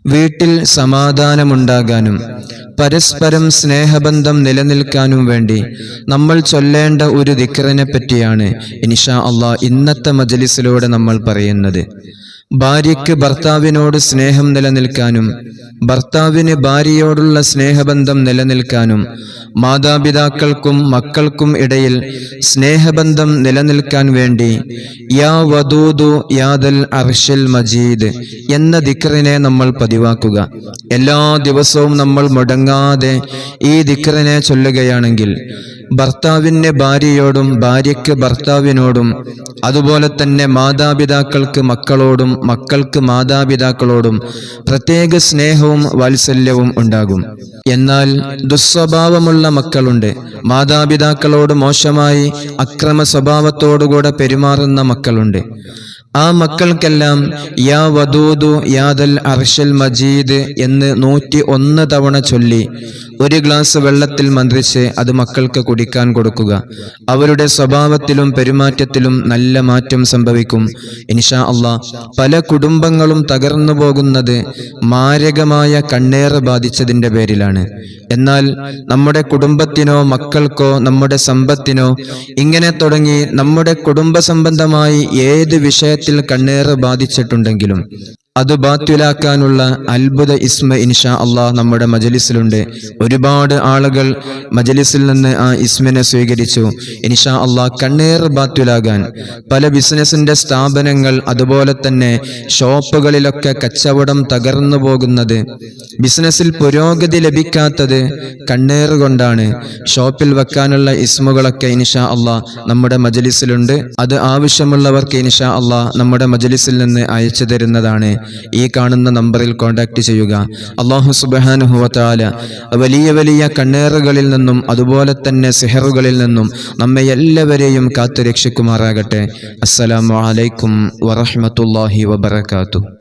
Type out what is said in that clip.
വീട്ടിൽ സമാധാനമുണ്ടാകാനും പരസ്പരം സ്നേഹബന്ധം നിലനിൽക്കാനും വേണ്ടി നമ്മൾ ചൊല്ലേണ്ട ഒരു ദിക്റിനെ പറ്റിയാണ് ഇൻഷാ അല്ലാഹ് ഇന്നത്തെ മജ്ലിസിലൂടെ നമ്മൾ പറയുന്നത്. ഭാര്യയ്ക്ക് ഭർത്താവിനോട് സ്നേഹം നിലനിൽക്കാനും ഭർത്താവിന് ഭാര്യയോടുള്ള സ്നേഹബന്ധം നിലനിൽക്കാനും മാതാപിതാക്കൾക്കും മക്കൾക്കും ഇടയിൽ സ്നേഹബന്ധം നിലനിൽക്കാൻ വേണ്ടി യാ വദൂദു യാദൽ അർശിൽ മജീദ് എന്ന ദിക്റിനെ നമ്മൾ പതിവാക്കുക. എല്ലാ ദിവസവും നമ്മൾ മുടങ്ങാതെ ഈ ദിക്റിനെ ചൊല്ലുകയാണെങ്കിൽ ഭർത്താവിന് ഭാര്യയോടും ഭാര്യയ്ക്ക് ഭർത്താവിനോടും അതുപോലെ തന്നെ മാതാപിതാക്കൾക്ക് മക്കളോടും മക്കൾക്ക് മാതാപിതാക്കളോടും പ്രത്യേക സ്നേഹവും വാത്സല്യവും ഉണ്ടാകും. എന്നാൽ ദുസ്വഭാവമുള്ള മക്കളുണ്ട്, മാതാപിതാക്കളോട് മോശമായി അക്രമ സ്വഭാവത്തോടുകൂടെ പെരുമാറുന്ന മക്കളുണ്ട്. ആ മക്കൾക്കെല്ലാം യാ വദൂദു യാദൽ അർശൽ മജീദ് എന്ന് 101 തവണ ചൊല്ലി ഒരു ഗ്ലാസ് വെള്ളത്തിൽ മന്ത്രിച്ച് അത് മക്കൾക്ക് കുടിക്കാൻ കൊടുക്കുക. അവരുടെ സ്വഭാവത്തിലും പെരുമാറ്റത്തിലും നല്ല മാറ്റം സംഭവിക്കും ഇൻഷാ അല്ലാഹ്. പല കുടുംബങ്ങളും തകർന്നു പോകുന്നത് മാരകമായ കണ്ണേറ് ബാധിച്ചതിൻ്റെ പേരിലാണ്. എന്നാൽ നമ്മുടെ കുടുംബത്തിനോ മക്കൾക്കോ നമ്മുടെ സമ്പത്തിനോ ഇങ്ങനെ തുടങ്ങി നമ്മുടെ കുടുംബ സംബന്ധമായി ഏത് വിഷയത്തിൽ കണ്ണേറ് ബാധിച്ചിട്ടുണ്ടെങ്കിലും അത് ബാത്വിലാക്കാനുള്ള അത്ഭുത ഇസ്മ ഇൻഷാ അല്ലാഹ് നമ്മുടെ മജ്ലിസിലുണ്ട്. ഒരുപാട് ആളുകൾ മജ്ലിസിൽ നിന്ന് ആ ഇസ്മിനെ സ്വീകരിച്ചു. ഇൻഷാ അല്ലാഹ് കണ്ണേറ് ബാത്വിലാകാൻ പല ബിസിനസിന്റെ സ്ഥാപനങ്ങൾ അതുപോലെ തന്നെ ഷോപ്പുകളിലൊക്കെ കച്ചവടം തകർന്നു പോകുന്നത്, ബിസിനസ്സിൽ പുരോഗതി ലഭിക്കാത്തത് കണ്ണേറ് കൊണ്ടാണ്. ഷോപ്പിൽ വെക്കാനുള്ള ഇസ്മുകളൊക്കെ ഇൻഷാ അല്ലാഹ് നമ്മുടെ മജ്ലിസിലുണ്ട്. അത് ആവശ്യമുള്ളവർക്ക് ഇൻഷാ അല്ലാഹ് നമ്മുടെ മജ്ലിസിൽ നിന്ന് അയച്ചു തരുന്നതാണ്. ഈ കാണുന്ന നമ്പറിൽ കോൺടാക്ട് ചെയ്യുക. അല്ലാഹു സുബ്ഹാനഹു വ തആല വലിയ വലിയ കണ്ണേറുകളിൽ നിന്നും അതുപോലെ തന്നെ സിഹറുകളിൽ നിന്നും നമ്മെ എല്ലാവരെയും കാത്തു രക്ഷിക്കുമാറാകട്ടെ. അസ്സലാമു അലൈക്കും വറഹ്മത്തുള്ളാഹി വബറകാതുഹു.